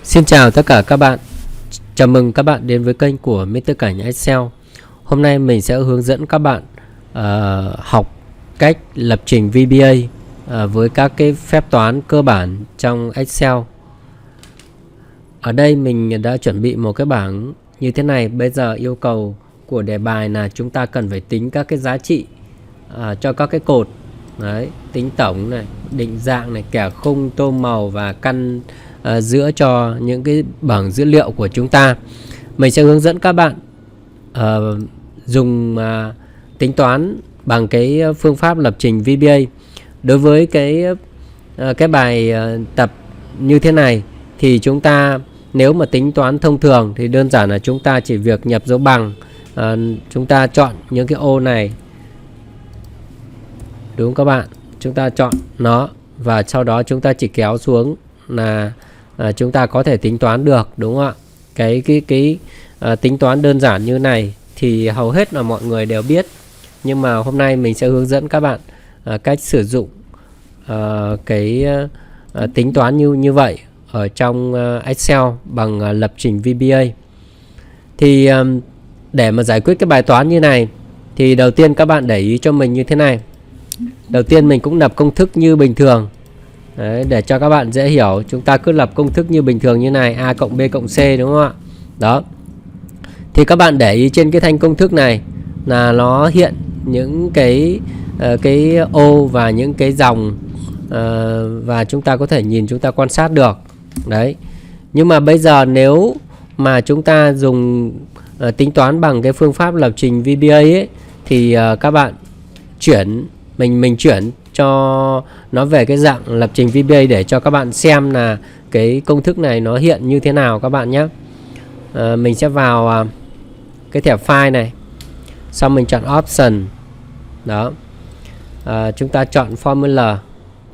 Xin chào tất cả các bạn. Chào mừng các bạn đến với kênh của Mr. Cảnh Excel. Hôm nay mình sẽ hướng dẫn các bạn học cách lập trình VBA với các cái phép toán cơ bản trong Excel. Ở đây mình đã chuẩn bị một cái bảng như thế này. Bây giờ yêu cầu của đề bài là chúng ta cần phải tính các cái giá trị cho các cái cột. Đấy, tính tổng này, định dạng này, kẻ khung, tô màu và căn giữa cho những cái bảng dữ liệu của chúng ta. Mình sẽ hướng dẫn các bạn dùng tính toán bằng cái phương pháp lập trình VBA. Đối với cái bài tập như thế này thì chúng ta nếu mà tính toán thông thường thì đơn giản là chúng ta chỉ việc nhập dấu bằng, chúng ta chọn những cái ô này, đúng các bạn, chúng ta chọn nó và sau đó chúng ta chỉ kéo xuống là chúng ta có thể tính toán được, đúng không ạ? Cái tính toán đơn giản như này thì hầu hết là mọi người đều biết, nhưng mà hôm nay mình sẽ hướng dẫn các bạn cách sử dụng tính toán như vậy ở trong Excel bằng lập trình VBA. Thì để mà giải quyết cái bài toán như này thì đầu tiên các bạn để ý cho mình như thế này. Đầu tiên mình cũng lập công thức như bình thường. Đấy, để cho các bạn dễ hiểu, chúng ta cứ lập công thức như bình thường như này, A cộng B cộng C, đúng không ạ? Đó. Thì các bạn để ý trên cái thanh công thức này là nó hiện những cái ô và những cái dòng, và chúng ta có thể nhìn, chúng ta quan sát được. Đấy. Nhưng mà bây giờ nếu mà chúng ta dùng tính toán bằng cái phương pháp lập trình VBA ấy, thì các bạn chuyển mình chuyển cho nó về cái dạng lập trình VBA để cho các bạn xem là cái công thức này nó hiện như thế nào các bạn nhé. Mình sẽ vào cái thẻ file này, xong mình chọn option đó, chúng ta chọn formula.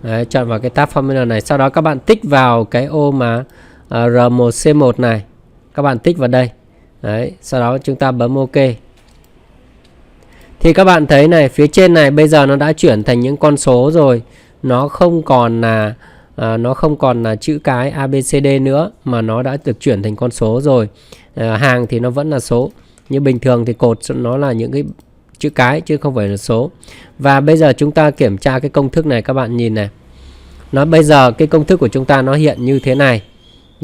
Đấy, chọn vào cái tab formula này, sau đó các bạn tích vào cái ô mà R1C1 này, các bạn tích vào đây. Đấy, sau đó chúng ta bấm OK. Thì các bạn thấy này, phía trên này bây giờ nó đã chuyển thành những con số rồi, nó không còn là chữ cái ABCD nữa, mà nó đã được chuyển thành con số rồi. Hàng thì nó vẫn là số, như bình thường thì cột nó là những cái chữ cái chứ không phải là số. Và bây giờ chúng ta kiểm tra cái công thức này, các bạn nhìn này, nó bây giờ cái công thức của chúng ta nó hiện như thế này.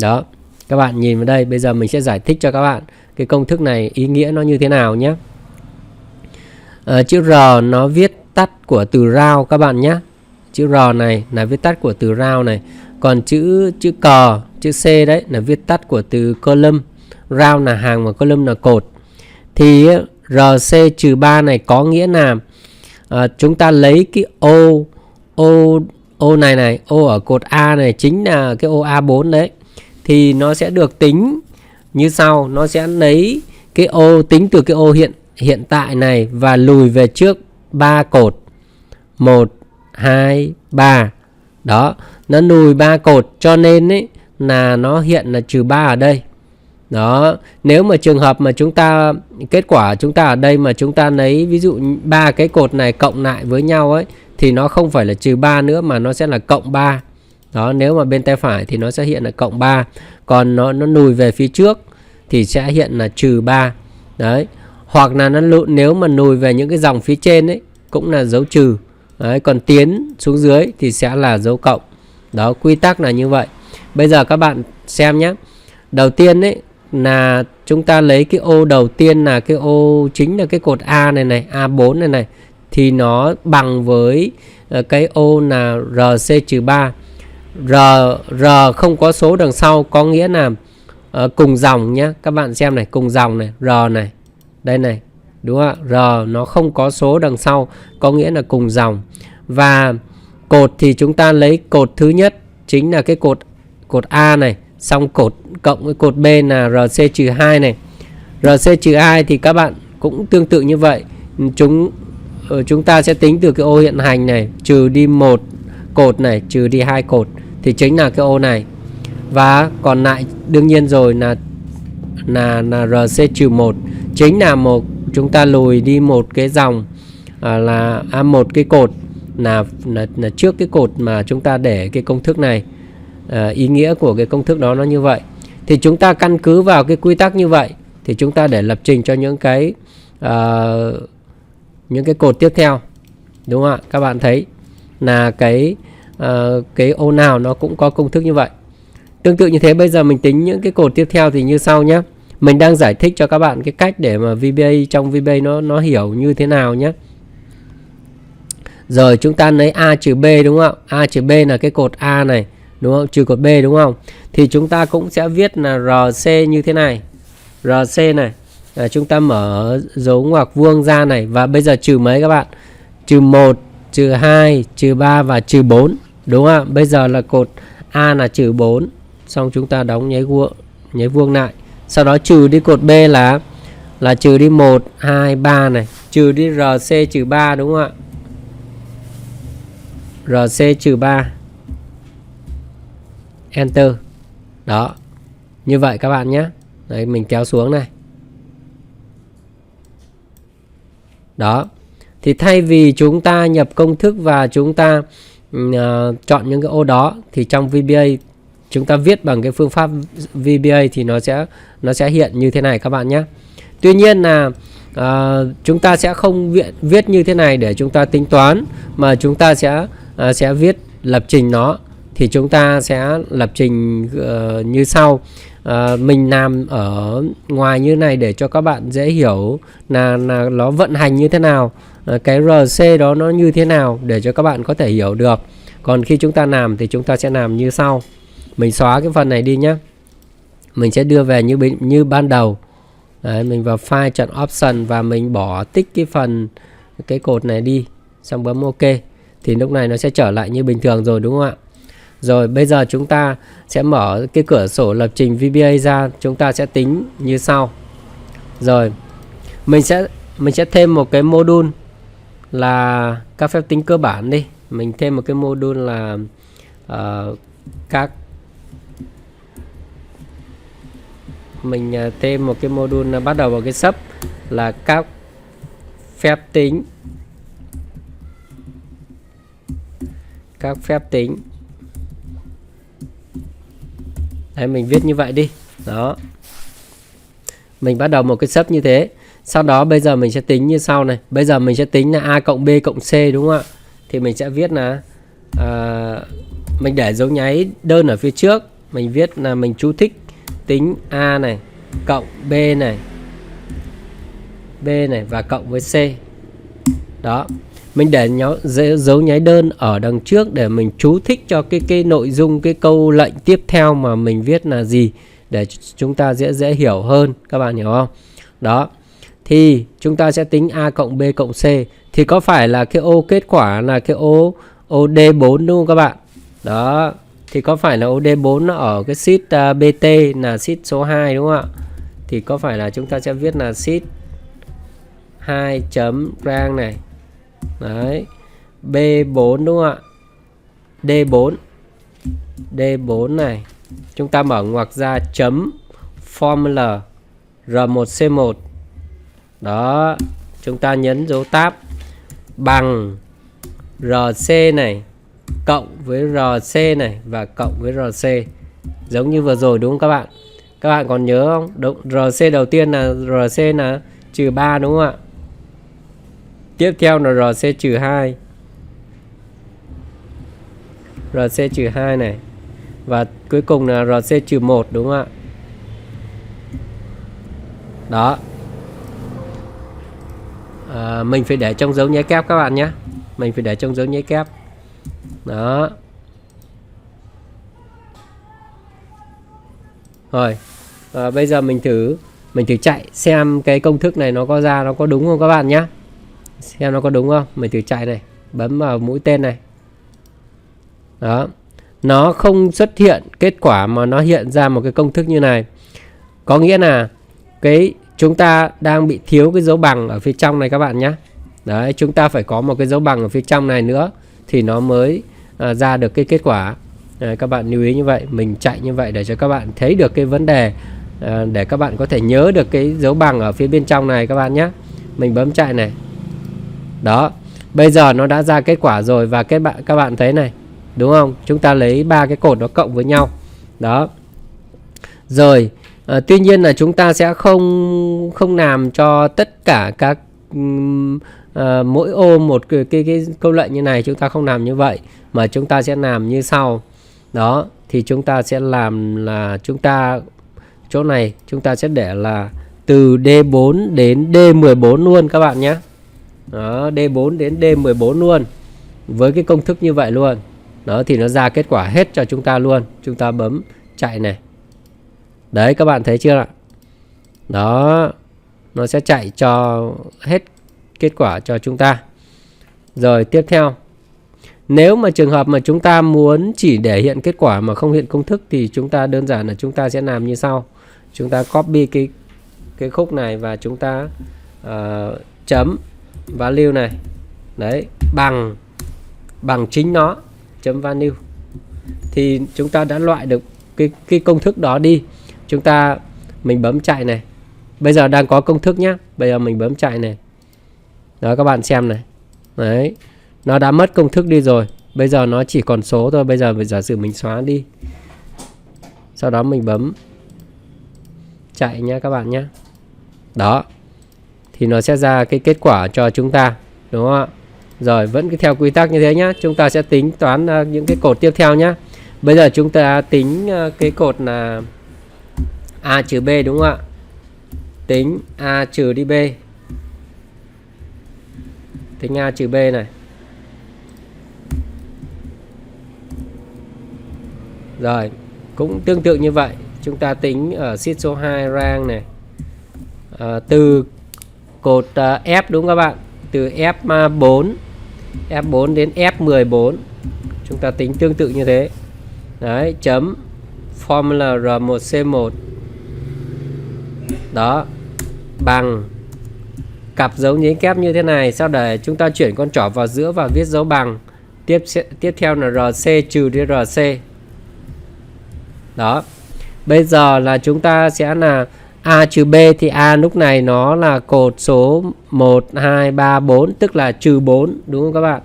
Đó, các bạn nhìn vào đây. Bây giờ mình sẽ giải thích cho các bạn cái công thức này ý nghĩa nó như thế nào nhé. Chữ R nó viết tắt của từ round các bạn nhé. Chữ R này là viết tắt của từ round này. Còn chữ cờ, chữ C đấy là viết tắt của từ column. Round là hàng và column là cột. Thì RC-3 này có nghĩa là chúng ta lấy cái ô này, ô ở cột A này chính là cái ô A4 đấy. Thì nó sẽ được tính như sau, nó sẽ lấy cái ô, tính từ cái ô hiện tại này và lùi về trước 3 cột. 1 2 3. Đó, nó lùi 3 cột cho nên ấy là nó hiện là -3 ở đây. Đó, nếu mà trường hợp mà chúng ta kết quả chúng ta ở đây mà chúng ta lấy ví dụ 3 cái cột này cộng lại với nhau ấy thì nó không phải là -3 nữa mà nó sẽ là +3. Đó, nếu mà bên tay phải thì nó sẽ hiện là +3, còn nó lùi về phía trước thì sẽ hiện là -3. Đấy. Hoặc là nếu mà lùi về những cái dòng phía trên ấy cũng là dấu trừ. Đấy, còn tiến xuống dưới thì sẽ là dấu cộng. Đó, quy tắc là như vậy. Bây giờ các bạn xem nhé. Đầu tiên ấy là chúng ta lấy cái ô đầu tiên là cái ô chính là cái cột A này, A4 này thì nó bằng với cái ô là RC-3. R không có số đằng sau có nghĩa là cùng dòng nhé. Các bạn xem này, cùng dòng này, R này. Đây này, đúng không ạ? R nó không có số đằng sau có nghĩa là cùng dòng. Và cột thì chúng ta lấy cột thứ nhất chính là cái cột A này, xong cột cộng với cột B là RC-2 này. RC-2 thì các bạn cũng tương tự như vậy. Chúng ta sẽ tính từ cái ô hiện hành này, trừ đi 1 cột này, trừ đi 2 cột thì chính là cái ô này. Và còn lại đương nhiên rồi là RC-1 chính là chúng ta lùi đi một cái dòng, một cái cột là trước cái cột mà chúng ta để cái công thức này. ý nghĩa của cái công thức đó nó như vậy. Thì chúng ta căn cứ vào cái quy tắc như vậy thì chúng ta để lập trình cho những cái cột tiếp theo, đúng không ạ? Các bạn thấy là cái ô nào nó cũng có công thức như vậy. Tương tự như thế, bây giờ mình tính những cái cột tiếp theo thì như sau nhé. Mình đang giải thích cho các bạn cái cách để mà VBA trong VBA nó hiểu như thế nào nhé. Rồi chúng ta lấy A trừ B, đúng không? A trừ B là cái cột A này, đúng không? Trừ cột B, đúng không? Thì chúng ta cũng sẽ viết là RC như thế này. RC này, chúng ta mở dấu ngoặc vuông ra này. Và bây giờ trừ mấy các bạn? Trừ 1, trừ 2, trừ 3 và trừ 4, đúng không? Bây giờ là cột A là trừ 4. Xong chúng ta đóng nháy vuông lại. Sau đó trừ đi cột B là trừ đi 1, 2, 3 này. Trừ đi RC trừ 3, đúng không ạ? RC trừ 3. Enter. Đó. Như vậy các bạn nhé. Đấy, mình kéo xuống này. Đó. Thì thay vì chúng ta nhập công thức và chúng ta chọn những cái ô đó, thì trong VBA chúng ta viết bằng cái phương pháp VBA thì nó sẽ hiện như thế này các bạn nhé. Tuy nhiên là chúng ta sẽ không viết như thế này để chúng ta tính toán, mà chúng ta sẽ viết lập trình nó. Thì chúng ta sẽ lập trình như sau. Mình làm ở ngoài như này để cho các bạn dễ hiểu là nó vận hành như thế nào, cái RC đó nó như thế nào để cho các bạn có thể hiểu được. Còn khi chúng ta làm thì chúng ta sẽ làm như sau. Mình xóa cái phần này đi nhé. Mình sẽ đưa về như ban đầu. Đấy, mình vào file, chọn option và mình bỏ tích cái cột này đi, xong bấm OK. Thì lúc này nó sẽ trở lại như bình thường rồi, đúng không ạ? Rồi bây giờ chúng ta sẽ mở cái cửa sổ lập trình VBA ra, chúng ta sẽ tính như sau. Rồi mình sẽ thêm một cái module là các phép tính cơ bản đi. Mình thêm một cái module là mình thêm một cái module là bắt đầu vào cái sub là các phép tính. Các phép tính. Đấy, mình viết như vậy đi. Đó. Mình bắt đầu một cái sub như thế. Sau đó bây giờ mình sẽ tính như sau này. Bây giờ mình sẽ tính là A cộng B cộng C, đúng không ạ? Thì mình sẽ viết là mình để dấu nháy đơn ở phía trước. Mình viết là mình chú thích tính A này cộng B này, B này và cộng với C. Đó. Mình để dấu nháy đơn ở đằng trước để mình chú thích cho cái nội dung cái câu lệnh tiếp theo mà mình viết là gì, để chúng ta dễ hiểu hơn. Các bạn hiểu không? Đó. Thì chúng ta sẽ tính A cộng B cộng C. Thì có phải là cái ô kết quả là cái ô D4 đúng không các bạn? Đó. Thì có phải là ô D4 nó ở cái sheet BT là sheet số 2 đúng không ạ? Thì có phải là chúng ta sẽ viết là sheet 2 chấm rang này. Đấy. B4 đúng không ạ? D4 này. Chúng ta mở ngoặc ra chấm formula R1C1. Đó. Chúng ta nhấn dấu tab bằng RC này cộng với RC này và cộng với RC. Giống như vừa rồi đúng không các bạn? Các bạn còn nhớ không? Đúng, RC đầu tiên là RC là trừ 3 đúng không ạ? Tiếp theo là RC trừ 2. RC trừ 2 này. Và cuối cùng là RC trừ 1 đúng không ạ? Đó. Mình phải để trong dấu nháy kép các bạn nhé. Mình phải để trong dấu nháy kép. Đó. Rồi. Bây giờ mình thử chạy xem cái công thức này nó có đúng không các bạn nhé. Xem nó có đúng không. Mình thử chạy này. Bấm vào mũi tên này. Đó. Nó không xuất hiện kết quả mà nó hiện ra một cái công thức như này. Có nghĩa là chúng ta đang bị thiếu cái dấu bằng ở phía trong này các bạn nhé. Đấy, chúng ta phải có một cái dấu bằng ở phía trong này nữa thì nó mới ra được cái kết quả. Các bạn lưu ý như vậy. Mình chạy như vậy để cho các bạn thấy được cái vấn đề, để các bạn có thể nhớ được cái dấu bằng ở phía bên trong này các bạn nhé. Mình bấm chạy này. Đó. Bây giờ nó đã ra kết quả rồi. Và các bạn thấy này. đúng không? Chúng ta lấy 3 cái cột nó cộng với nhau. Đó. Rồi, tuy nhiên là chúng ta sẽ không làm cho tất cả các mỗi ô một cái câu lệnh như này, chúng ta không làm như vậy, mà chúng ta sẽ làm như sau. Đó, thì chúng ta sẽ làm là chúng ta chỗ này chúng ta sẽ để là từ D4 đến D14 luôn các bạn nhé. Đó, D4 đến D14 luôn, với cái công thức như vậy luôn. Đó, thì nó ra kết quả hết cho chúng ta luôn. Chúng ta bấm chạy này. Đấy, các bạn thấy chưa ạ? Đó, nó sẽ chạy cho hết kết quả cho chúng ta. Rồi tiếp theo, nếu mà trường hợp mà chúng ta muốn chỉ để hiện kết quả mà không hiện công thức thì chúng ta đơn giản là chúng ta sẽ làm như sau. Chúng ta copy cái khúc này và chúng ta chấm value này. Đấy, bằng chính nó, chấm value. Thì chúng ta đã loại được cái công thức đó đi. Mình bấm chạy này. Bây giờ đang có công thức nhá. Bây giờ mình bấm chạy này. Đó, các bạn xem này. Đấy, nó đã mất công thức đi rồi. Bây giờ nó chỉ còn số thôi. Bây giờ giả sử mình xóa đi. Sau đó mình bấm chạy nha các bạn nhé. Đó, thì nó sẽ ra cái kết quả cho chúng ta, đúng không ạ? Rồi, vẫn cứ theo quy tắc như thế nhá. Chúng ta sẽ tính toán những cái cột tiếp theo nhá. Bây giờ chúng ta tính cái cột là A trừ B, đúng không ạ? Tính A trừ đi B. Tính A trừ B này. Rồi, cũng tương tự như vậy. Chúng ta tính ở sheet số 2 rang này. Từ cột F, đúng các bạn? Từ F4 đến F14. Chúng ta tính tương tự như thế. Đấy, chấm formula R1C1. Đó, bằng cặp dấu nhánh kép như thế này. Sau để chúng ta chuyển con trỏ vào giữa và viết dấu bằng. Tiếp theo là RC trừ đi RC. Đó. Bây giờ là chúng ta sẽ là A trừ B, thì A lúc này nó là cột số 1, 2, 3, 4, tức là trừ 4, đúng không các bạn?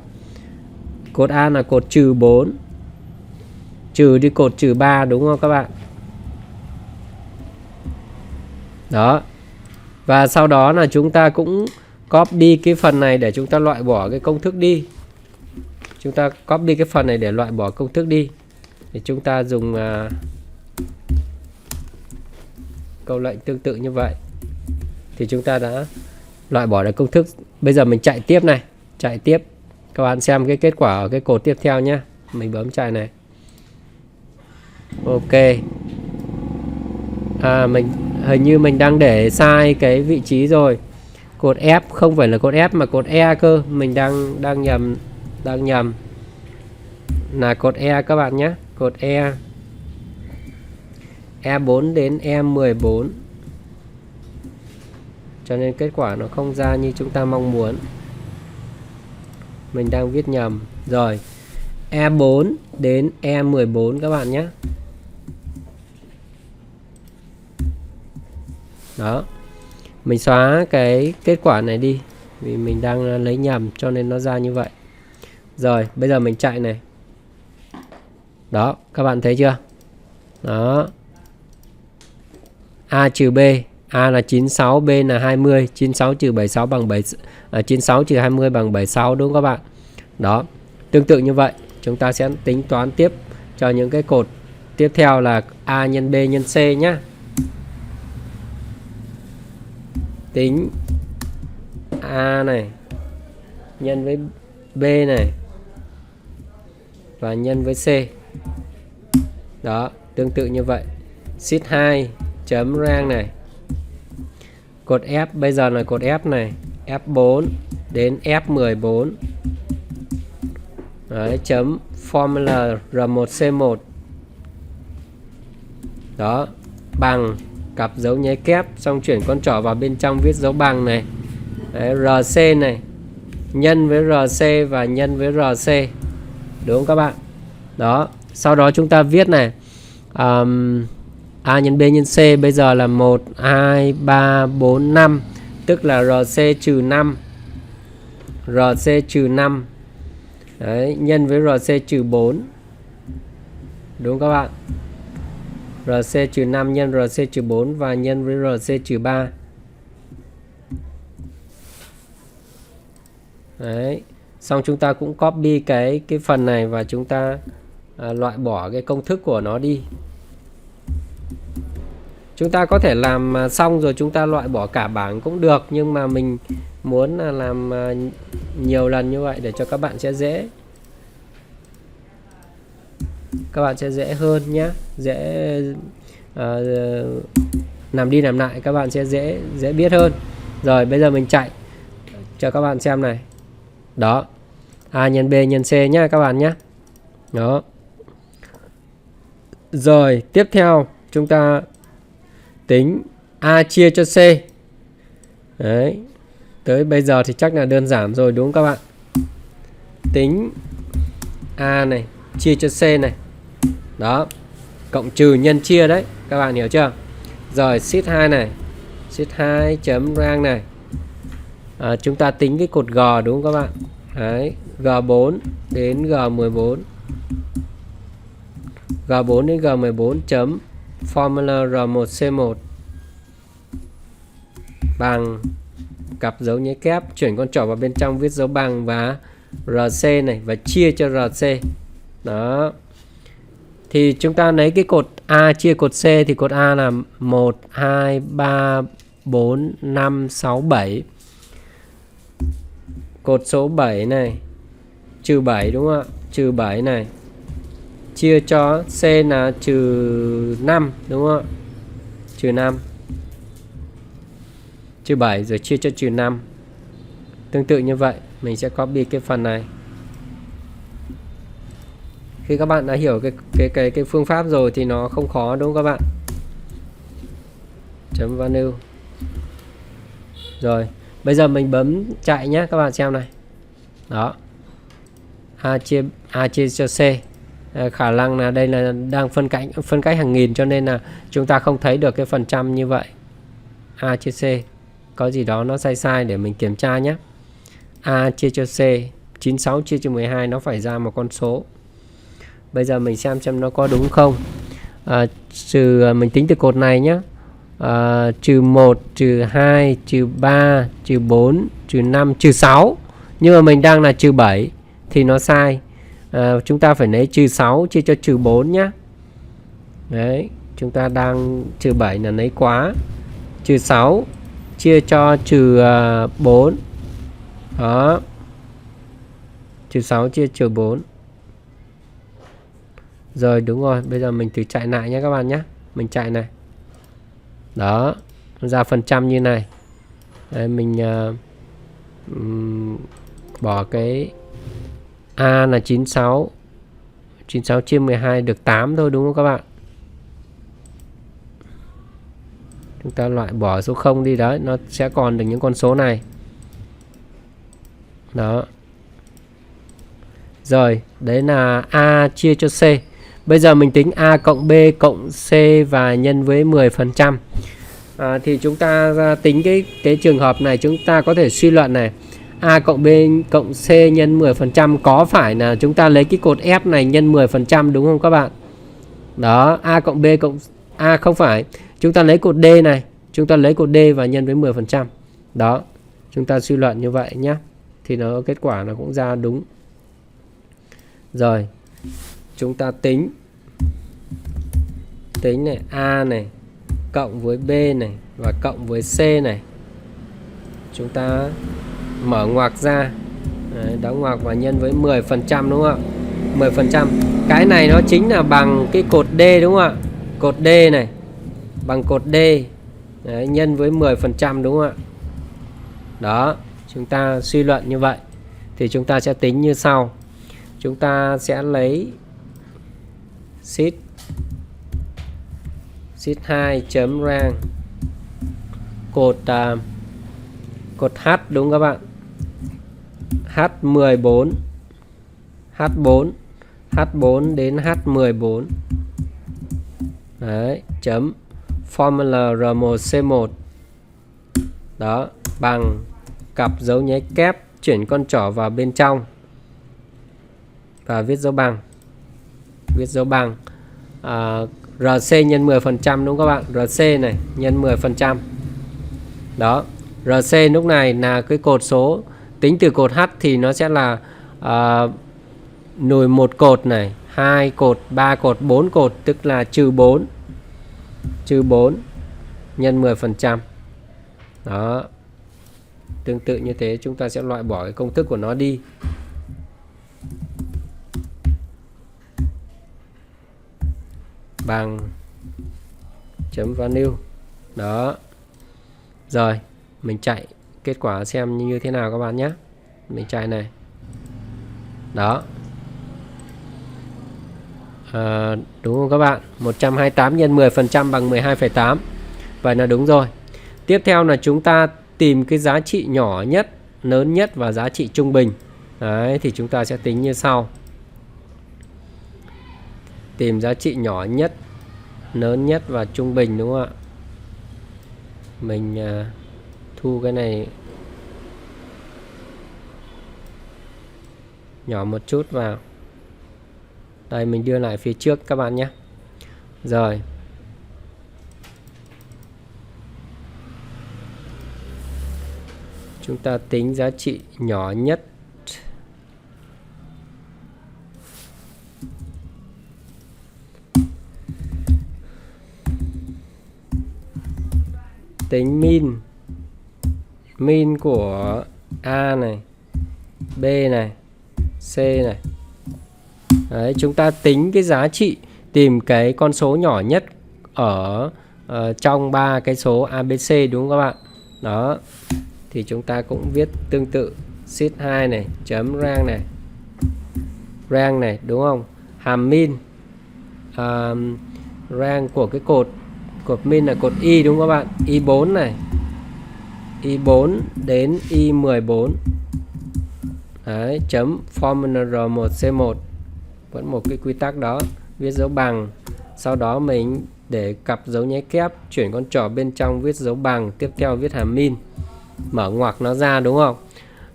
Cột A là cột trừ 4. Trừ đi cột trừ 3, đúng không các bạn? Đó. Và sau đó là chúng ta cũng copy cái phần này để chúng ta loại bỏ cái công thức đi. Chúng ta copy cái phần này để loại bỏ công thức đi. Thì chúng ta dùng câu lệnh tương tự như vậy. Thì chúng ta đã loại bỏ được công thức. Bây giờ mình chạy tiếp này. Chạy tiếp. Các bạn xem cái kết quả ở cái cột tiếp theo nhé. Mình bấm chạy này. Ok. Hình như mình đang để sai cái vị trí rồi. Cột F không phải là cột F mà cột E cơ. Mình đang nhầm. Là cột E các bạn nhé. Cột E. E4 đến E14. Cho nên kết quả nó không ra như chúng ta mong muốn. Mình đang viết nhầm. Rồi, E4 đến E14 các bạn nhé. Đó. Mình xóa cái kết quả này đi, vì mình đang lấy nhầm cho nên nó ra như vậy. Rồi, bây giờ mình chạy này. Đó, các bạn thấy chưa? Đó. A trừ B. A là 96, B là 20. 96 trừ 76 bằng 96 trừ 20 bằng 76, đúng không các bạn? Đó. Tương tự như vậy, chúng ta sẽ tính toán tiếp cho những cái cột tiếp theo là A nhân B nhân C nhé. Tính A này nhân với B này và nhân với C. Đó, tương tự như vậy. Sheet 2 chấm rang này. Cột F bây giờ là cột F này, F4 đến F14. Đấy, chấm formula R1C1. Đó, bằng cặp dấu nháy kép, xong chuyển con trỏ vào bên trong viết dấu bằng này. Đấy, RC này nhân với RC và nhân với RC, đúng không các bạn? Đó, sau đó chúng ta viết này, A nhân B nhân C bây giờ là 1, 2, 3, 4, 5, tức là RC trừ 5. RC trừ 5. Đấy, nhân với RC trừ 4. đúng không các bạn? RC-5 nhân RC-4 và nhân với RC-3. Đấy. Xong chúng ta cũng copy cái phần này và chúng ta loại bỏ cái công thức của nó đi. Chúng ta có thể làm xong rồi chúng ta loại bỏ cả bảng cũng được, nhưng mà mình muốn là làm nhiều lần như vậy để cho các bạn sẽ dễ. Các bạn sẽ dễ hơn nhé, dễ làm đi làm lại các bạn sẽ dễ biết hơn. Rồi bây giờ mình chạy cho các bạn xem này. Đó. A nhân B nhân C nhá các bạn nhé. Đó. Rồi tiếp theo chúng ta tính A chia cho C. Đấy. Tới bây giờ thì chắc là đơn giản rồi đúng không các bạn? Tính A này chia cho C này. Đó. Cộng trừ nhân chia đấy. Các bạn hiểu chưa? Rồi sheet 2 này. Sheet 2 chấm rang này. Chúng ta tính cái cột G đúng không các bạn? Đấy. G4 đến G14. G4 đến G14 chấm formula R1C1 bằng cặp dấu nháy kép, chuyển con trỏ vào bên trong viết dấu bằng và RC này và chia cho RC. Đó. Thì chúng ta lấy cái cột A chia cột C thì cột A là 1 2 3 4 5 6 7. Cột số 7 này trừ 7 đúng không ạ? Trừ 7 này chia cho C là trừ 5 đúng không ạ? Trừ 5. Trừ 7 rồi chia cho trừ 5. Tương tự như vậy, mình sẽ copy cái phần này. Khi các bạn đã hiểu cái phương pháp rồi thì nó không khó đúng không các bạn? Chấm value. Rồi, bây giờ mình bấm chạy nhé các bạn xem này. Đó. A chia cho C. Khả năng là đây là đang phân cách hàng nghìn cho nên là chúng ta không thấy được cái phần trăm như vậy. A chia C. Có gì đó nó sai để mình kiểm tra nhé. A chia cho C 96 chia cho 12 nó phải ra một con số. Bây giờ mình xem nó có đúng không. Mình tính từ cột này nhé. Trừ 1, trừ 2, trừ 3, trừ 4, trừ 5, trừ 6. Nhưng mà mình đang là trừ 7 thì nó sai. Chúng ta phải lấy trừ 6 chia cho trừ 4 nhé. Đấy, chúng ta đang trừ 7 là lấy quá. Trừ 6 chia cho trừ 4. Đó. Trừ 6 chia trừ 4. Rồi đúng rồi, bây giờ mình thử chạy lại nhé các bạn nhé. Mình chạy này. Đó, ra phần trăm như này. Đấy, mình bỏ cái A là 96. 96 chia 12 được 8 thôi đúng không các bạn? Chúng ta loại bỏ số 0 đi đấy, nó sẽ còn được những con số này. Đó. Rồi, đấy là A chia cho C. Bây giờ mình tính A cộng B cộng C và nhân với 10%. Thì chúng ta tính cái trường hợp này chúng ta có thể suy luận này. A cộng B cộng C nhân 10% có phải là chúng ta lấy cái cột F này nhân 10% đúng không các bạn? Đó, A cộng B cộng A không phải. Chúng ta lấy cột D này, chúng ta lấy cột D và nhân với 10%. Đó, chúng ta suy luận như vậy nhé. Thì nó kết quả nó cũng ra đúng. Rồi, chúng ta tính này A này cộng với B này và cộng với C này. Chúng ta mở ngoặc ra. Đấy, đóng ngoặc và nhân với 10% đúng không ạ? 10%. Cái này nó chính là bằng cái cột D đúng không ạ? Cột D này bằng cột D. Đấy, nhân với 10% đúng không ạ? Đó, chúng ta suy luận như vậy. Thì chúng ta sẽ tính như sau. Chúng ta sẽ lấy sheet 2 chấm rang cột H đúng các bạn. H14 H4 đến H14. Đấy, chấm formula R1C1. Đó, bằng cặp dấu nháy kép, chuyển con trỏ vào bên trong và viết dấu bằng. RC nhân 10% đúng không các bạn? RC này nhân 10%. Đó. RC lúc này là cái cột số tính từ cột H thì nó sẽ là nùi 1 cột này, 2 cột, 3 cột, 4 cột, tức là trừ 4 nhân 10%. Đó. Tương tự như thế chúng ta sẽ loại bỏ cái công thức của nó đi. Bằng chấm value. Đó. Rồi, mình chạy kết quả xem như thế nào các bạn nhé. Mình chạy này. Đó. Đúng không các bạn? 128 nhân 10% bằng 12,8. Vậy là đúng rồi. Tiếp theo là chúng ta tìm cái giá trị nhỏ nhất, lớn nhất và giá trị trung bình. Đấy, thì chúng ta sẽ tính như sau. Tìm giá trị nhỏ nhất, lớn nhất và trung bình đúng không ạ? Mình thu cái này nhỏ một chút vào. Đây mình đưa lại phía trước các bạn nhé. Rồi. Chúng ta tính giá trị nhỏ nhất. Tính min của A này, B này, C này. Đấy, chúng ta tính cái giá trị, tìm cái con số nhỏ nhất ở trong 3 cái số ABC đúng không các bạn? Đó. Thì chúng ta cũng viết tương tự sheet 2 này, chấm rang này. Rang này đúng không? Hàm min rang của cái cột min là cột Y đúng không các bạn? Y4 này. Y4 đến Y14. Đấy, chấm formula R1C1. Vẫn một cái quy tắc đó, viết dấu bằng, sau đó mình để cặp dấu nháy kép, chuyển con trỏ bên trong viết dấu bằng, tiếp theo viết hàm min, mở ngoặc nó ra đúng không?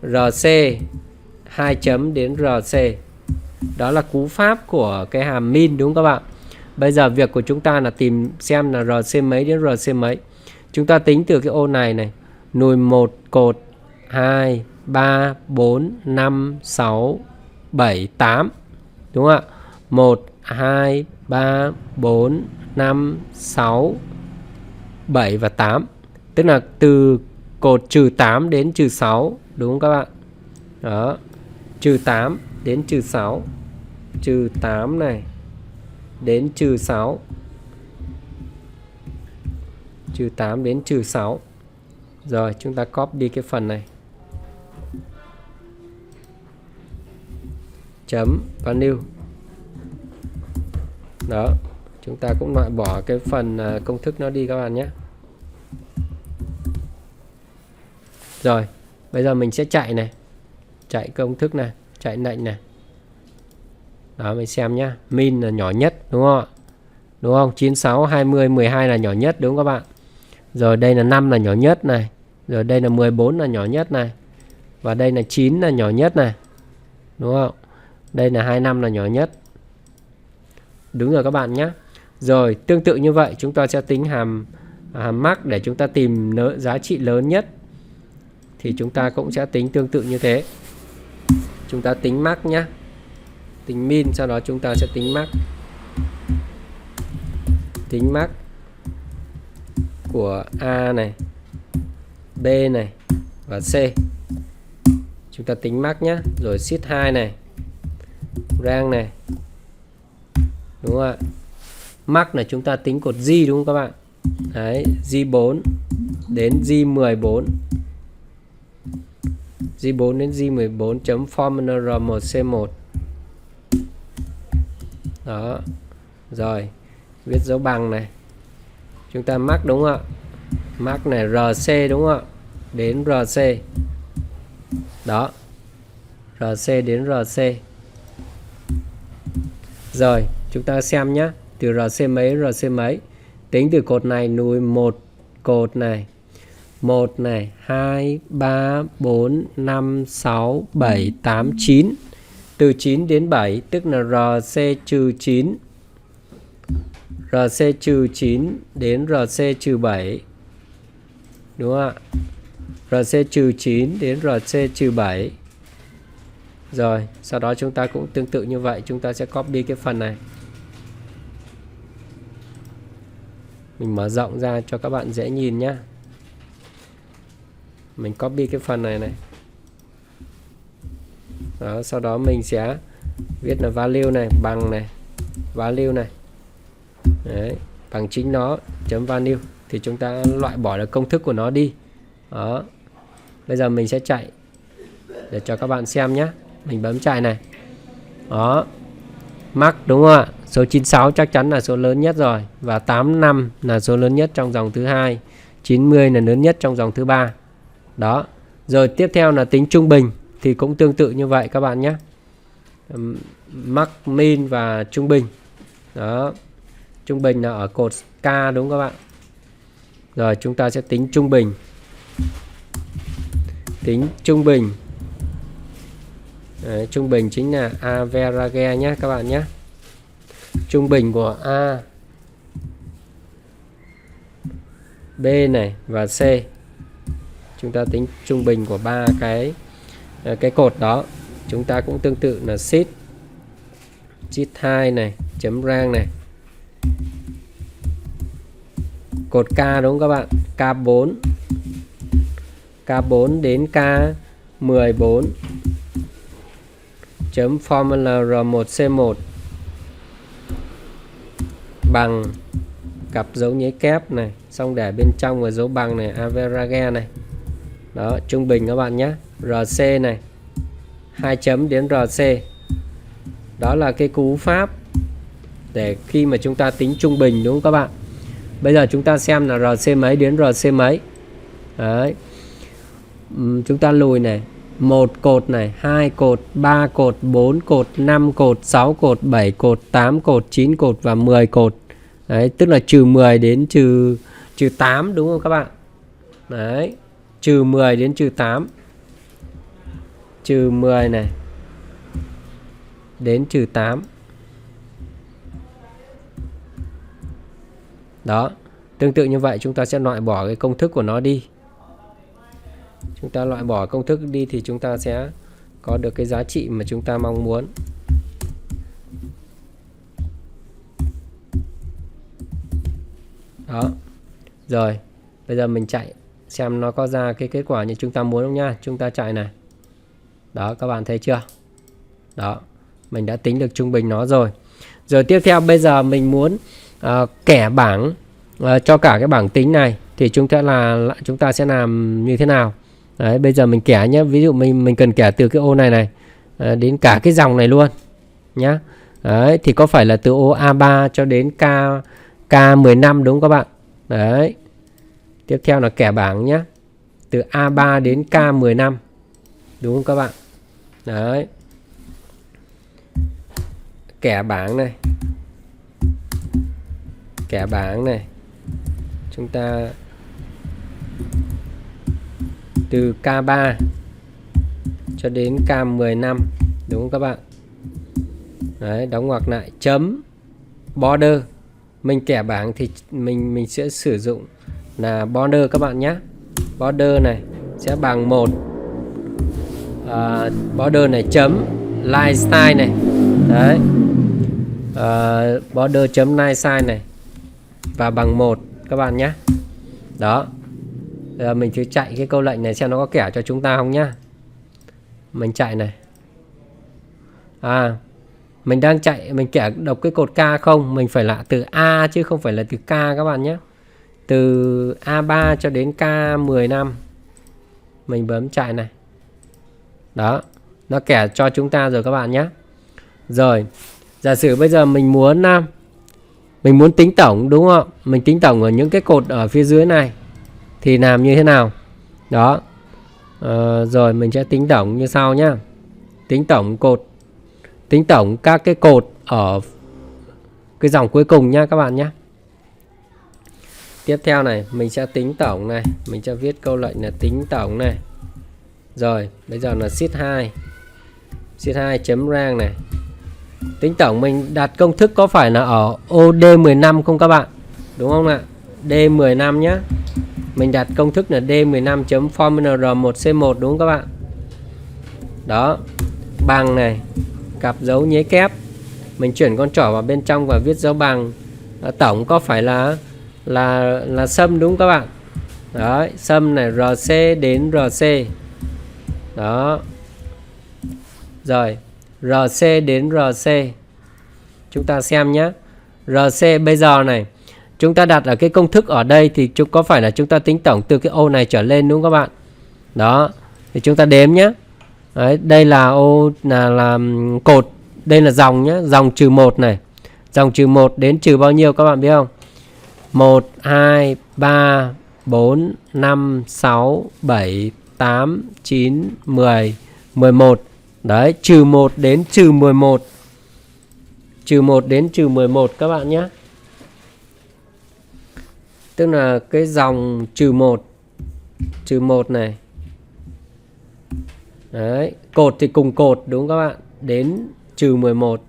RC 2 chấm đến RC. Đó là cú pháp của cái hàm min đúng không các bạn? Bây giờ việc của chúng ta là tìm xem là RC mấy đến RC mấy. Chúng ta tính từ cái ô này này, nùi 1 cột, 2, 3, 4, 5, 6, 7, 8. Đúng không ạ? 1, 2, 3, 4, 5, 6, 7 và 8. Tức là từ cột trừ 8 đến trừ 6. Đúng không các bạn? Đó. Trừ 8 đến trừ 6. Trừ 8 này đến trừ 6. Trừ 8 đến trừ 6. Rồi chúng ta copy đi cái phần này. Chấm value. Đó. Chúng ta cũng loại bỏ cái phần công thức nó đi các bạn nhé. Rồi. Bây giờ mình sẽ chạy này. Chạy công thức này. Chạy lệnh này. Đó mình xem nhá. Min là nhỏ nhất đúng không ạ? Đúng không? 96, 20, 12 là nhỏ nhất đúng không các bạn? Rồi đây là 5 là nhỏ nhất này. Rồi đây là 14 là nhỏ nhất này. Và đây là 9 là nhỏ nhất này. Đúng không? Đây là 25 là nhỏ nhất. Đúng rồi các bạn nhé. Rồi tương tự như vậy chúng ta sẽ tính hàm max để chúng ta tìm giá trị lớn nhất. Thì chúng ta cũng sẽ tính tương tự như thế. Chúng ta tính max nhé. Tính min, sau đó chúng ta sẽ tính max. Tính max của A này, B này và C. Chúng ta tính max nhé. Rồi sheet 2 này, rang này. Đúng không ạ? Max là chúng ta tính cột G đúng không các bạn? Đấy, G4 đến G14. G4 đến G14 chấm formula R1C1. Đó. Rồi, viết dấu bằng này. Chúng ta max đúng không ạ? Max này RC đúng không ạ? Đến RC. Đó. RC đến RC. Rồi, chúng ta xem nhé. Từ RC mấy, RC mấy. Tính từ cột này nùi 1 cột này. 1 này, 2, 3, 4, 5, 6, 7, 8, 9. Từ 9 đến 7 tức là RC trừ 9. RC-9 đến RC-7. Đúng không ạ? RC-9 đến RC-7. Rồi, sau đó chúng ta cũng tương tự như vậy, chúng ta sẽ copy cái phần này. Mình mở rộng ra cho các bạn dễ nhìn nhé. Mình copy cái phần này này. Đó, sau đó mình sẽ viết là value này bằng này, value này. Đấy, bằng chính nó chấm value thì chúng ta loại bỏ được công thức của nó đi. Đó. Bây giờ mình sẽ chạy để cho các bạn xem nhé. Mình bấm chạy này. Đó. Max đúng không ạ? Số 96 chắc chắn là số lớn nhất rồi, và 85 là số lớn nhất trong dòng thứ hai, 90 là lớn nhất trong dòng thứ ba. Đó. Rồi tiếp theo là tính trung bình thì cũng tương tự như vậy các bạn nhé. Max, min và trung bình. Đó. Trung bình là ở cột K đúng không các bạn? Rồi chúng ta sẽ tính trung bình. Tính trung bình. Đấy, trung bình chính là average nhé các bạn nhé. Trung bình của A, B này và C. Chúng ta tính trung bình của ba cái cột đó. Chúng ta cũng tương tự là sheet 2 này, chấm rang này. Cột K đúng không các bạn? K4. K4 đến K14. Chấm formula R1C1 bằng cặp dấu nháy kép này, xong để bên trong và dấu bằng này, average này. Đó, trung bình các bạn nhé. RC này, 2 chấm đến RC. Đó là cái cú pháp để khi mà chúng ta tính trung bình đúng không các bạn? Bây giờ chúng ta xem là RC mấy đến RC mấy. Đấy. Chúng ta lùi này, 1 cột này, 2 cột, 3 cột, 4 cột, 5 cột, 6 cột, 7 cột, 8 cột, 9 cột và 10 cột. Đấy, tức là trừ 10 đến trừ 8 đúng không các bạn? Đấy, trừ 10 đến trừ 8. Trừ 10 này đến trừ 8. Đó, tương tự như vậy chúng ta sẽ loại bỏ cái công thức của nó đi. Chúng ta loại bỏ công thức đi thì chúng ta sẽ có được cái giá trị mà chúng ta mong muốn. Đó. Rồi, bây giờ mình chạy xem nó có ra cái kết quả như chúng ta muốn không nha. Chúng ta chạy này. Đó, các bạn thấy chưa? Đó, mình đã tính được trung bình nó rồi. Rồi tiếp theo bây giờ mình muốn kẻ bảng cho cả cái bảng tính này thì chúng ta sẽ làm như thế nào? Đấy, bây giờ mình kẻ nhé. Ví dụ mình cần kẻ từ cái ô này này đến cả cái dòng này luôn nhá. Đấy, thì có phải là từ ô A3 cho đến K15 đúng không các bạn? Đấy. Tiếp theo là kẻ bảng nhé. Từ A3 đến K15. Đúng không các bạn? Đấy. Kẻ bảng này. Kẻ bảng này. Chúng ta từ K3 cho đến K15 đúng không các bạn? Đấy, đóng ngoặc lại chấm border. Mình kẻ bảng thì mình sẽ sử dụng là border các bạn nhé. Border này sẽ bằng 1 border này chấm line style này. Đấy. Border chấm line style này và bằng 1 các bạn nhé. Đó. Giờ mình thử chạy cái câu lệnh này xem nó có kẻ cho chúng ta không nhá. Mình chạy này. Mình đang chạy, mình kẻ đọc cái cột K không? Mình phải là từ A chứ không phải là từ K các bạn nhé. Từ A3 cho đến K15. Mình bấm chạy này. Đó, nó kẻ cho chúng ta rồi các bạn nhé. Rồi, giả sử bây giờ mình muốn tính tổng đúng không? Mình tính tổng ở những cái cột ở phía dưới này thì làm như thế nào? Đó. Rồi mình sẽ tính tổng như sau nhá. Tính tổng các cái cột ở cái dòng cuối cùng nha các bạn nhé. Tiếp theo này, mình sẽ tính tổng này, mình sẽ viết câu lệnh là tính tổng này. Rồi, bây giờ là sheet 2. Sheet 2 chấm rang này. Tính tổng mình đặt công thức có phải là ở ô D15 không các bạn? Đúng không ạ? D15 nhé. Mình đặt công thức là D15.formula R1C1 đúng không các bạn? Đó. Bằng này, cặp dấu nhế kép. Mình chuyển con trỏ vào bên trong và viết dấu bằng. Tổng có phải là sum đúng không các bạn? Đấy, sum này RC đến RC. Đó. Rồi, RC đến RC. Chúng ta xem nhé. RC bây giờ này, chúng ta đặt ở cái công thức ở đây thì có phải là chúng ta tính tổng từ cái ô này trở lên đúng không các bạn? Đó, thì chúng ta đếm nhé. Đấy, đây là ô là cột, đây là dòng nhé, dòng trừ 1 này. Dòng trừ 1 đến trừ bao nhiêu các bạn biết không? 1, 2, 3, 4, 5, 6, 7, 8, 9, 10, 11. Đấy, trừ 1 đến trừ 11. Trừ 1 đến trừ 11 các bạn nhé. Tức là cái dòng trừ 1. Trừ 1 này. Đấy, cột thì cùng cột đúng không các bạn? Đến trừ 11.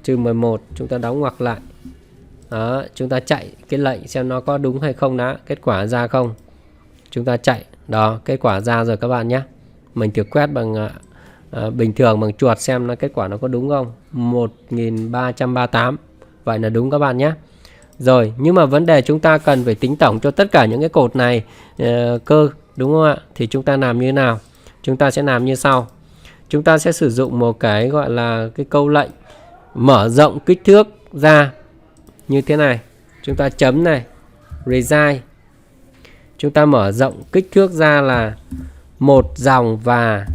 Trừ 11 chúng ta đóng ngoặc lại. Đó, chúng ta chạy cái lệnh xem nó có đúng hay không đã. Kết quả ra không? Chúng ta chạy. Đó, kết quả ra rồi các bạn nhé. Mình thử quét bằng bình thường bằng chuột xem nó kết quả nó có đúng không. 1338. Vậy là đúng các bạn nhé. Rồi, nhưng mà vấn đề chúng ta cần phải tính tổng cho tất cả những cái cột này cơ, đúng không ạ? Thì chúng ta làm như thế nào? Chúng ta sẽ làm như sau. Chúng ta sẽ sử dụng một cái gọi là cái câu lệnh mở rộng kích thước ra như thế này. Chúng ta chấm này, resize. Chúng ta mở rộng kích thước ra là 1 dòng và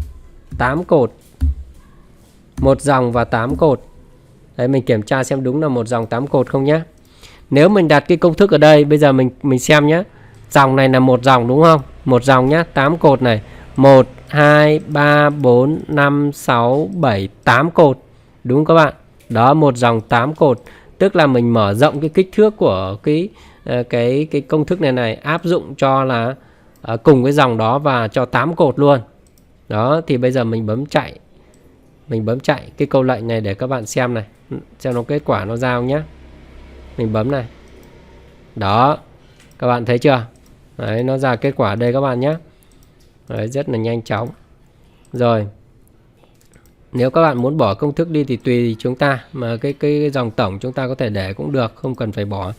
8 cột. 1 dòng và 8 cột. Đấy, mình kiểm tra xem đúng là 1 dòng 8 cột không nhé. Nếu mình đặt cái công thức ở đây, bây giờ mình xem nhé. Dòng này là 1 dòng đúng không? 1 dòng nhé, 8 cột này. 1, 2, 3, 4, 5, 6, 7, 8 cột. Đúng các bạn? Đó, 1 dòng 8 cột. Tức là mình mở rộng cái kích thước của cái công thức này áp dụng cho là cùng cái dòng đó và cho 8 cột luôn. Đó, thì bây giờ mình bấm chạy. Mình bấm chạy cái câu lệnh này để các bạn xem này. Xem nó kết quả nó ra không nhé. Mình bấm này. Đó, các bạn thấy chưa? Đấy, nó ra kết quả đây các bạn nhé. Đấy, rất là nhanh chóng. Rồi, nếu các bạn muốn bỏ công thức đi thì tùy chúng ta. Mà cái dòng tổng chúng ta có thể để cũng được, không cần phải bỏ.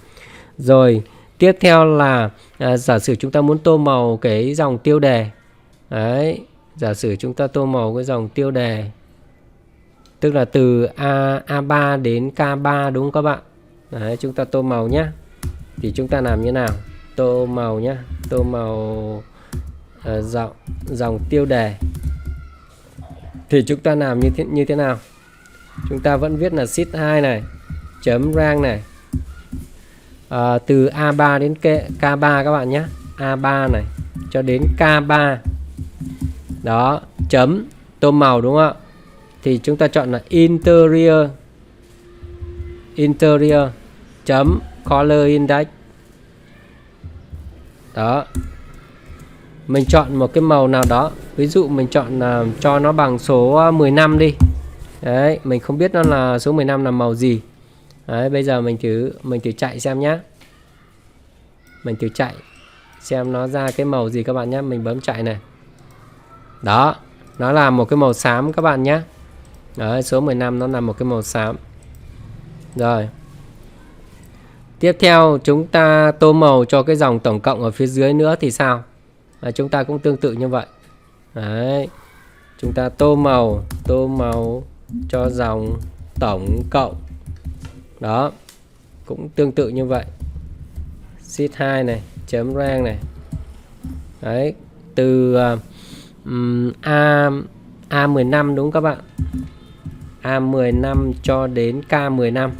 Rồi, tiếp theo là giả sử chúng ta muốn tô màu cái dòng tiêu đề. Đấy, giả sử chúng ta tô màu cái dòng tiêu đề. Tức là từ A3 đến K3 đúng không các bạn? Đấy, chúng ta tô màu nhé. Thì chúng ta làm như nào? Tô màu nhé. Tô màu dòng tiêu đề. Thì chúng ta làm như thế nào? Chúng ta vẫn viết là sheet 2 này, chấm rang này. Từ A3 đến K3 các bạn nhé. A3 này cho đến K3. Đó, chấm tô màu đúng không ạ? Thì chúng ta chọn là interior chấm color index. Đó, mình chọn một cái màu nào đó. Ví dụ mình chọn là cho nó bằng số 15 đi. Đấy, mình không biết nó là số 15 là màu gì. Đấy, bây giờ mình thử chạy xem nhé. Mình thử chạy xem nó ra cái màu gì các bạn nhé. Mình bấm chạy này. Đó, nó là một cái màu xám các bạn nhé. Đấy, số 15 nó là một cái màu xám. Rồi, tiếp theo chúng ta tô màu cho cái dòng tổng cộng ở phía dưới nữa thì sao? Chúng ta cũng tương tự như vậy. Đấy, chúng ta tô màu cho dòng tổng cộng. Đó, cũng tương tự như vậy. Sheet 2 này, chấm rang này. Đấy, từ A15 đúng các bạn? A15 cho đến K15.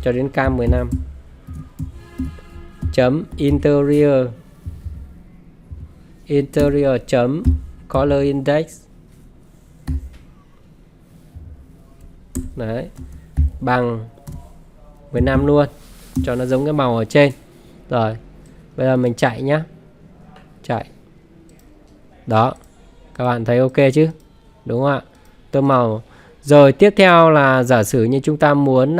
Cho đến K15. Chấm interior chấm color index. Đấy, bằng 15 luôn, cho nó giống cái màu ở trên. Rồi, bây giờ mình chạy nhé. Chạy. Đó, các bạn thấy ok chứ? Đúng không ạ? Tô màu Rồi tiếp theo là giả sử như chúng ta muốn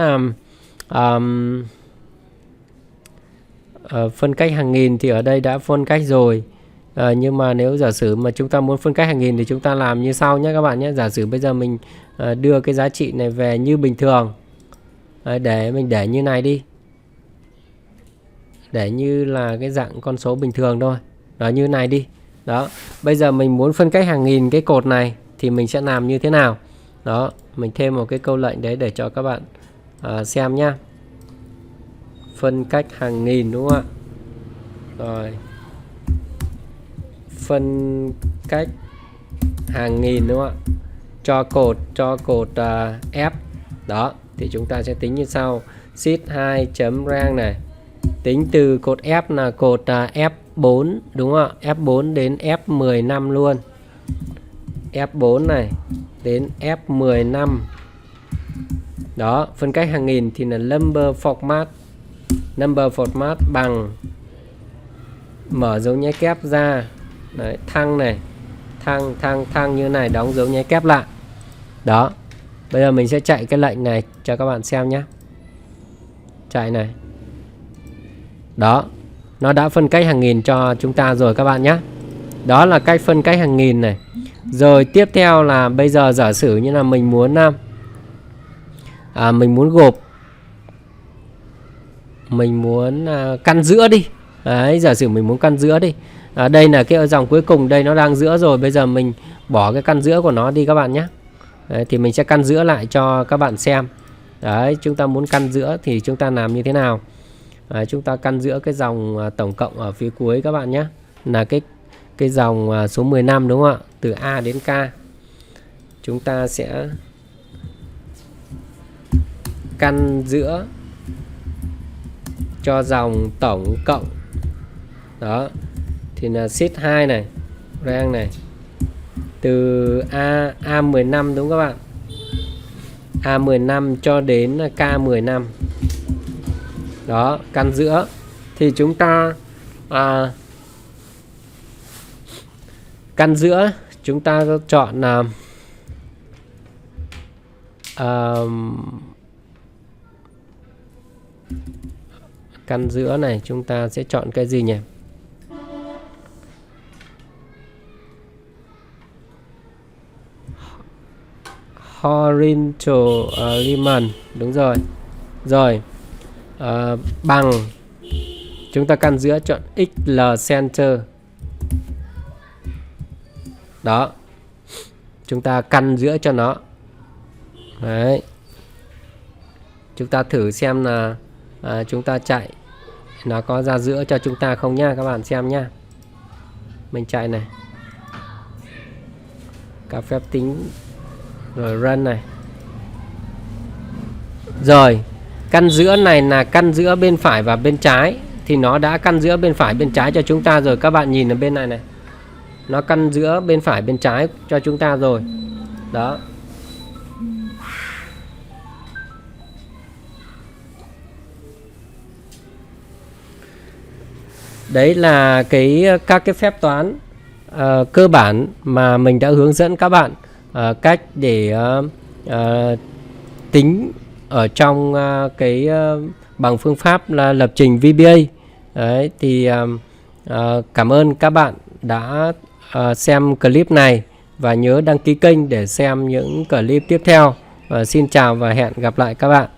phân cách hàng nghìn thì ở đây đã phân cách rồi. Nhưng mà nếu giả sử mà chúng ta muốn phân cách hàng nghìn thì chúng ta làm như sau nhé các bạn nhé. Giả sử bây giờ mình đưa cái giá trị này về như bình thường. Để mình để như này đi. Để như là cái dạng con số bình thường thôi. Đó, như này đi. Đó, bây giờ mình muốn phân cách hàng nghìn cái cột này thì mình sẽ làm như thế nào? Đó, mình thêm một cái câu lệnh đấy để cho các bạn xem nhá. Phân cách hàng nghìn đúng không ạ? Rồi. Phân cách hàng nghìn đúng không ạ? Cho cột F. Đó, thì chúng ta sẽ tính như sau. Sheet2.rank này. Tính từ cột F là cột F4 đúng không ạ? F4 đến F15 luôn. F4 này đến F15. Đó, phân cách hàng nghìn thì là number format. Number format bằng mở dấu nháy kép ra. Đấy, thăng này. Thăng như này, đóng dấu nháy kép lại. Đó. Bây giờ mình sẽ chạy cái lệnh này cho các bạn xem nhé. Chạy này. Đó, nó đã phân cách hàng nghìn cho chúng ta rồi các bạn nhé. Đó là cách phân cách hàng nghìn này. Rồi tiếp theo là bây giờ giả sử như là mình muốn gộp, mình muốn căn giữa đi. Đấy, giả sử mình muốn căn giữa đi. Đây là cái dòng cuối cùng, đây nó đang giữa rồi. Bây giờ mình bỏ cái căn giữa của nó đi các bạn nhé. Đấy, thì mình sẽ căn giữa lại cho các bạn xem. Đấy, chúng ta muốn căn giữa thì chúng ta làm như thế nào? Chúng ta căn giữa cái dòng tổng cộng ở phía cuối các bạn nhé. Là cái dòng số 15 đúng không ạ? Từ A đến K. Chúng ta sẽ căn giữa cho dòng tổng cộng. Đó. Thì là sheet 2 này, rank này. Từ A15 đúng không các bạn? A15 cho đến K15. Đó, căn giữa thì chúng ta căn giữa chúng ta chọn là căn giữa này chúng ta sẽ chọn cái gì nhỉ? Horizontal alignment, đúng rồi. Rồi. Bằng chúng ta căn giữa chọn XL center. Đó, chúng ta căn giữa cho nó. Đấy, chúng ta thử xem là chúng ta chạy nó có ra giữa cho chúng ta không nhá, các bạn xem nhá. Mình chạy này, các phép tính rồi run này. Rồi, căn giữa này là căn giữa bên phải và bên trái. Thì nó đã căn giữa bên phải bên trái cho chúng ta rồi. Các bạn nhìn ở bên này này, nó căn giữa bên phải bên trái cho chúng ta rồi. Đó. Đấy là các cái phép toán cơ bản mà mình đã hướng dẫn các bạn cách để tính ở trong bằng phương pháp là lập trình VBA. Đấy, thì cảm ơn các bạn đã xem clip này và nhớ đăng ký kênh để xem những clip tiếp theo. Xin chào và hẹn gặp lại các bạn.